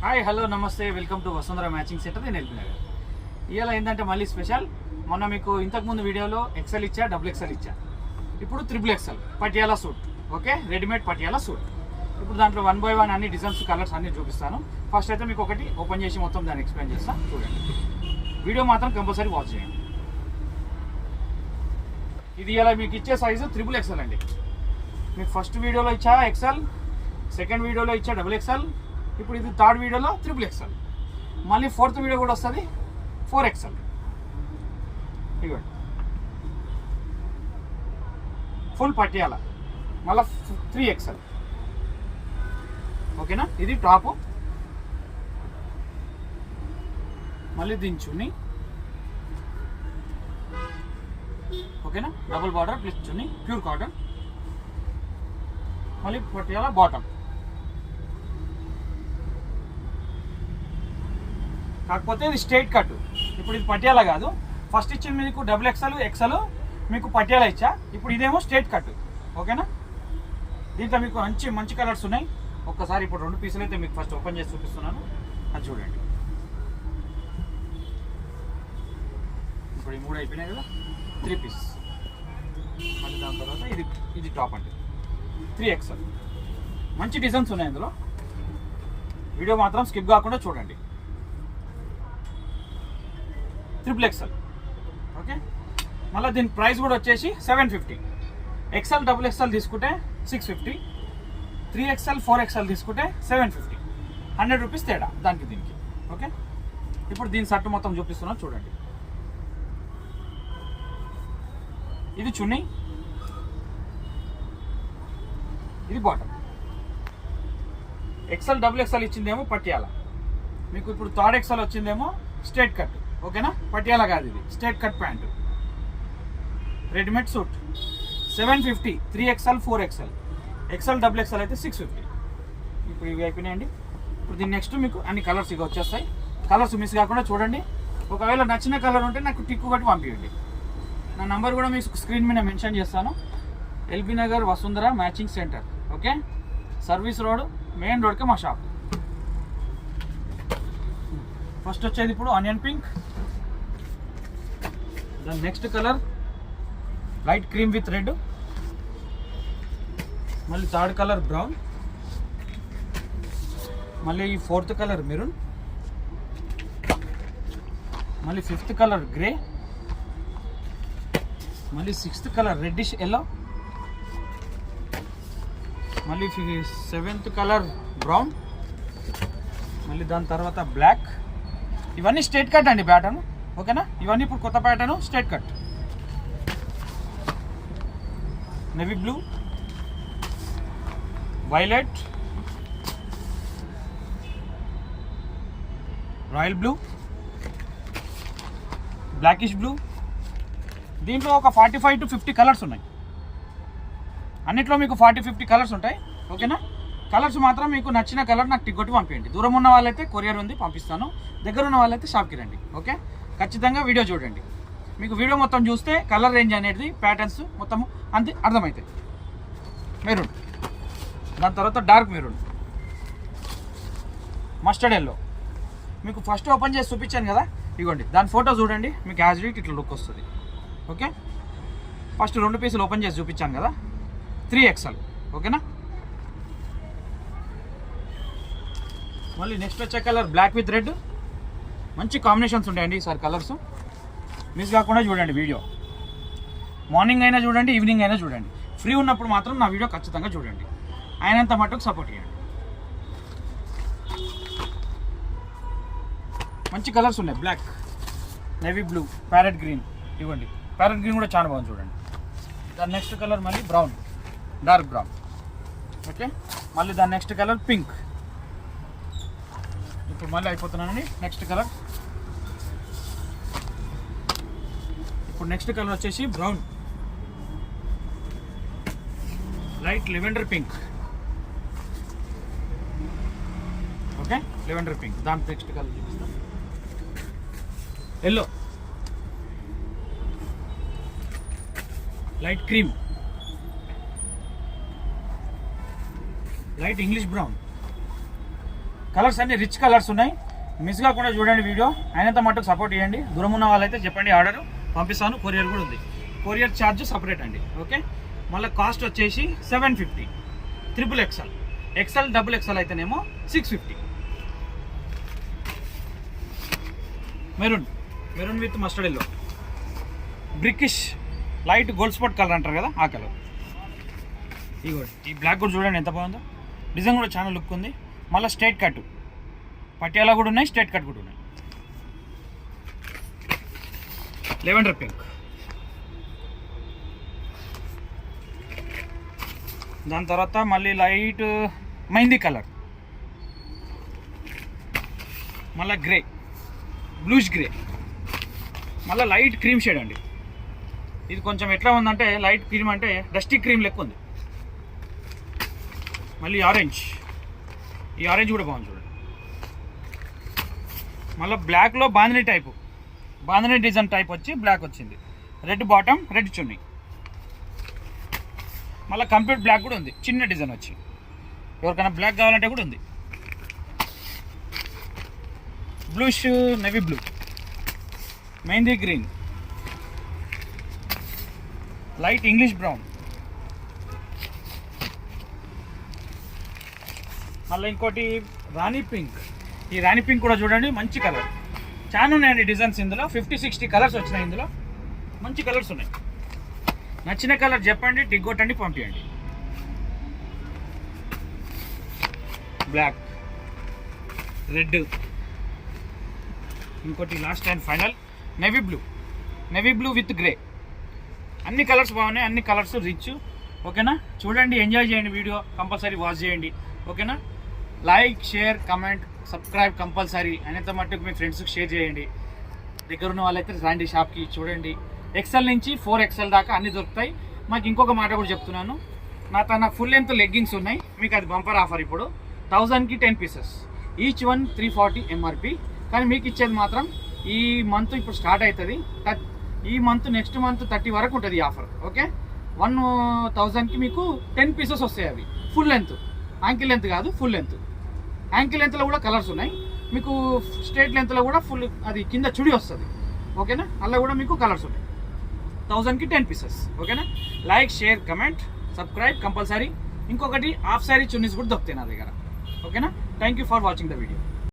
Hi hello నమస్తే welcome to Vasundhara matching centre నేను LB Nagar. ఇవాళ ఏంటంటే మళ్ళీ స్పెషల్. మొన్న మీకు ఇంతకుముందు వీడియోలో ఎక్సెల్ ఇచ్చా, డబుల్ ఎక్సెల్ ఇచ్చా. ఇప్పుడు triple XL Patiala suit. Okay, readymade Patiala suit. ఇప్పుడు దాంట్లో 1 by 1 అన్ని డిజైన్స్, కలర్స్ అన్ని చూపిస్తాను. ఫస్ట్ అయితే మీకు ఒకటి ఓపెన్ చేసి మొత్తం దాన్ని ఎక్స్ప్లెయిన్ చేస్తాను, చూడండి. వీడియో మాత్రం కంపల్సరీ వాచ్ చేయండి. ఇది ఇలా మీకు ఇచ్చే సైజు ట్రిపుల్ ఎక్సెల్ అండి. మీకు ఫస్ట్ వీడియోలో ఇచ్చా ఎక్సెల్, సెకండ్ వీడియోలో ఇచ్చా డబుల్ ఎక్సెల్, ఇప్పుడు ఇది థర్డ్ వీడియోలో ట్రిపుల్ ఎక్సెల్, మళ్ళీ ఫోర్త్ వీడియో కూడా వస్తుంది 4 ఎక్సెల్. ఇవ్వండి ఫుల్ పట్టియాల, మళ్ళీ 3 ఎక్సెల్. ఓకేనా, ఇది టాపు, మళ్ళీ దీని చున్నీ. ఓకేనా, డబుల్ బార్డర్ ప్లస్ చున్నీ, ప్యూర్ కాటన్, మళ్ళీ పట్టియాల బాటమ్. కాకపోతే ఇది స్ట్రైట్ కట్. ఇప్పుడు ఇది పటియాలా కాదు, ఫస్ట్ ఇచ్చింది మీకు డబుల్ ఎక్సెల్, ఎక్సెల్ మీకు పటియాలా ఇచ్చా. ఇప్పుడు ఇదేమో స్ట్రైట్ కట్. ఓకేనా, దీంట్లో మీకు మంచి మంచి కలర్స్ ఉన్నాయి. ఒక్కసారి ఇప్పుడు 2 పీసులు అయితే మీకు ఫస్ట్ ఓపెన్ చేసి చూపిస్తున్నాను, అది చూడండి. ఇప్పుడు ఈ 3 అయిపోయినాయి కదా, 3 పీసెస్. మళ్ళీ దాని తర్వాత ఇది టాప్ అంటే 3 ఎక్సెల్. మంచి డిజైన్స్ ఉన్నాయి ఇందులో, వీడియో మాత్రం స్కిప్ కాకుండా చూడండి. Triple XL. ఓకే, మళ్ళీ దీని ప్రైస్ కూడా వచ్చేసి 750. ఎక్సెల్ డబుల్ ఎక్సెల్ తీసుకుంటే 650, 3 ఎక్సెల్ 4 ఎక్సెల్ తీసుకుంటే 750. 100 రూపీస్ తేడా దానికి దీనికి. ఓకే, ఇప్పుడు దీని షర్ట్ మొత్తం చూపిస్తున్నాను, చూడండి. ఇది చున్నీ, ఇది బాటమ్. ఎక్సెల్ డబుల్ ఎక్సెల్ ఇచ్చిందేమో పట్టియాల, మీకు ఇప్పుడు థర్డ్ ఎక్సెల్ వచ్చిందేమో స్ట్రైట్ కట్. ఓకేనా, పటియాలా కాదు, ఇది straight cut pant, readymade suit. 750, 3 XL 4 XL. XL double XL అయితే 650. ఇప్పుడు ఇవి అయిపోయినాయండి. ఇప్పుడు దీని నెక్స్ట్ మీకు అన్ని కలర్స్ ఇక వచ్చేస్తాయి. కలర్స్ మిస్ కాకుండా చూడండి. ఒకవేళ నచ్చిన కలర్ ఉంటే నాకు టిక్కు కట్టి పంపించండి. నా నంబర్ కూడా మీకు స్క్రీన్ మీద మెన్షన్ చేస్తాను. LB Nagar Vasundhara matching centre. Okay, service road, main రోడ్కి మా షాప్. ఫస్ట్ వచ్చేది ఇప్పుడు ఆనియన్ పింక్, దాని next colour light cream with red, మళ్ళీ థర్డ్ కలర్ బ్రౌన్, మళ్ళీ ఫోర్త్ కలర్ మెరూన్, మళ్ళీ 5th కలర్ గ్రే, మళ్ళీ 6th కలర్ రెడ్డిష్ ఎల్లో, మళ్ళీ 7th కలర్ బ్రౌన్, మళ్ళీ దాని తర్వాత బ్లాక్. ఇవన్నీ స్ట్రైట్ కట్ అండి ప్యాటర్న్. ఓకేనా, ఇవన్నీ ఇప్పుడు కొత్త pattern straight cut. Navy blue, violet, royal blue, blackish blue. దీంట్లో ఒక 45 to 50 కలర్స్ ఉన్నాయి. అన్నిట్లో మీకు 40-50 కలర్స్ ఉంటాయి. ఓకేనా, కలర్స్ మాత్రం మీకు నచ్చిన కలర్ నాకు టిక్ కొట్టి పంపించండి. దూరం ఉన్న వాళ్ళైతే కొరియర్ ఉంది, పంపిస్తాను. దగ్గర ఉన్న వాళ్ళైతే షాప్కి రండి. ఓకే, ఖచ్చితంగా వీడియో చూడండి. మీకు వీడియో మొత్తం చూస్తే కలర్ రేంజ్ అనేది, ప్యాటర్న్స్ మొత్తం అంతే అర్థమవుతాయి. మెరూన్, దాని తర్వాత డార్క్ మెరూన్, మస్టర్డ్ ఎల్లో. మీకు ఫస్ట్ ఓపెన్ చేసి చూపించాను కదా, ఇవ్వండి దాని ఫోటో చూడండి, మీకు యాజ్ ఇట్ ఇట్లా లుక్ వస్తుంది. ఓకే, ఫస్ట్ 2 పీసులు ఓపెన్ చేసి చూపించాను కదా, 3 ఎక్సెల్. ఓకేనా, మళ్ళీ నెక్స్ట్ వచ్చే కలర్ బ్లాక్ విత్ రెడ్. మంచి కాంబినేషన్స్ ఉంటాయండి ఈసారి కలర్స్. మిస్ కాకుండా చూడండి వీడియో. మార్నింగ్ అయినా చూడండి, ఈవినింగ్ అయినా చూడండి. ఫ్రీ ఉన్నప్పుడు మాత్రం నా వీడియో ఖచ్చితంగా చూడండి. అయినంత మట్టుకు సపోర్ట్ చేయండి. మంచి కలర్స్ ఉన్నాయి, black, navy blue, parrot green. ఇవ్వండి, ప్యారెట్ గ్రీన్ కూడా చాలా బాగుంది చూడండి. దాని నెక్స్ట్ కలర్ మళ్ళీ బ్రౌన్, డార్క్ బ్రౌన్. ఓకే, మళ్ళీ దాని నెక్స్ట్ కలర్ పింక్. ఇప్పుడు మళ్ళీ అయిపోతున్నానండి. నెక్స్ట్ కలర్, ఇప్పుడు నెక్స్ట్ కలర్ వచ్చేసి brown, light lavender pink. Okay, lavender pink. దాని నెక్స్ట్ కలర్ చూపిస్తాం, yellow, light cream, light English brown, colours అన్ని రిచ్ కలర్స్ ఉన్నాయి. మిస్ కాకుండా చూడండి వీడియో. అయినంత మట్టుకు సపోర్ట్ చేయండి. దూరం ఉన్న వాళ్ళైతే చెప్పండి, ఆర్డర్ పంపిస్తాను. కొరియర్ కూడా ఉంది. కొరియర్ ఛార్జ్ సపరేట్ అండి. ఓకే, మళ్ళీ కాస్ట్ వచ్చేసి 750. XXL, XL, XXL అయితేనేమో 650. Maroon with mustard yellow, brickish light gold spot colour అంటారు కదా, ఆ కలర్. ఈ బ్లాక్ కూడా చూడండి ఎంత బాగుందో. డిజైన్ కూడా చాలా లుక్ ఉంది. మళ్ళీ స్ట్రైట్ కట్ పటియాలా కూడా ఉన్నాయి, స్ట్రైట్ కట్ కూడా ఉన్నాయి. లెవెండర్ పింక్, దాని తర్వాత మళ్ళీ లైట్ మెహందీ కలర్, మళ్ళీ గ్రే, బ్లూష్ గ్రే, మళ్ళీ లైట్ క్రీమ్ షేడ్ అండి. ఇది కొంచెం ఎట్లా ఉందంటే లైట్ క్రీమ్ అంటే డస్టీ క్రీమ్ లెక్క ఉంది. మళ్ళీ ఆరెంజ్, ఈ ఆరెంజ్ కూడా బాగుంది చూడండి. మళ్ళీ బ్లాక్లో బాందిని డిజైన్ టైప్ వచ్చి బ్లాక్ వచ్చింది. రెడ్ బాటమ్, రెడ్ చున్నీ. మళ్ళీ కంప్లీట్ బ్లాక్ కూడా ఉంది, చిన్న డిజైన్ వచ్చి. ఎవరికైనా బ్లాక్ కావాలంటే కూడా ఉంది. Bluish navy blue, mehndi green, light English brown, మళ్ళీ ఇంకోటి రాణి పింక్. ఈ రాణి పింక్ కూడా చూడండి, మంచి కలర్. చాలా ఉన్నాయండి డిజైన్స్ ఇందులో. 50-60 కలర్స్ వచ్చినాయి ఇందులో. మంచి కలర్స్ ఉన్నాయి. నచ్చిన కలర్ చెప్పండి, టిక్ కొట్టండి, పంపించండి. బ్లాక్, రెడ్, ఇంకోటి last and final navy blue with grey. అన్ని కలర్స్ బాగున్నాయి, అన్ని కలర్స్ రిచ్. ఓకేనా, చూడండి, ఎంజాయ్ చేయండి. వీడియో కంపల్సరీ వాచ్ చేయండి. ఓకేనా, like, share, comment, subscribe compulsory. అనేంత మట్టుకు మీ ఫ్రెండ్స్కి షేర్ చేయండి. దగ్గర ఉన్న వాళ్ళైతే రండి షాప్కి, చూడండి. XL నుంచి 4XL దాకా అన్నీ దొరుకుతాయి. మాకు ఇంకొక మాట కూడా చెప్తున్నాను, నా ఫుల్ లెంత్ లెగ్గింగ్స్ ఉన్నాయి. మీకు అది బంపర్ ఆఫర్. ఇప్పుడు 1000కి 10 పీసెస్, ఈచ్ వన్ 340 MRP. కానీ మీకు ఇచ్చేది మాత్రం ఈ మంత్ ఇప్పుడు స్టార్ట్ అవుతుంది. ఈ మంత్ నెక్స్ట్ మంత్ 30 వరకు ఉంటుంది ఈ ఆఫర్. ఓకే, 1000కి మీకు 10 పీసెస్ వస్తాయి. అవి ఫుల్ లెంత్, యాంకిల్ లెంత్ కాదు, ఫుల్ లెంత్. యాంకిల్ లెంత్లో కూడా కలర్స్ ఉన్నాయి. మీకు స్ట్రేట్ లెంత్లో కూడా ఫుల్, అది కింద చుడి వస్తుంది. ఓకేనా, అలా కూడా మీకు కలర్స్ ఉన్నాయి. 1000కి 10 పీసెస్. ఓకేనా, like, share, comment, subscribe compulsory. ఇంకొకటి హాఫ్ శారీ చున్నీస్ కూడా దొరుకుతాయి నా దగ్గర. ఓకేనా, thank you for watching the video.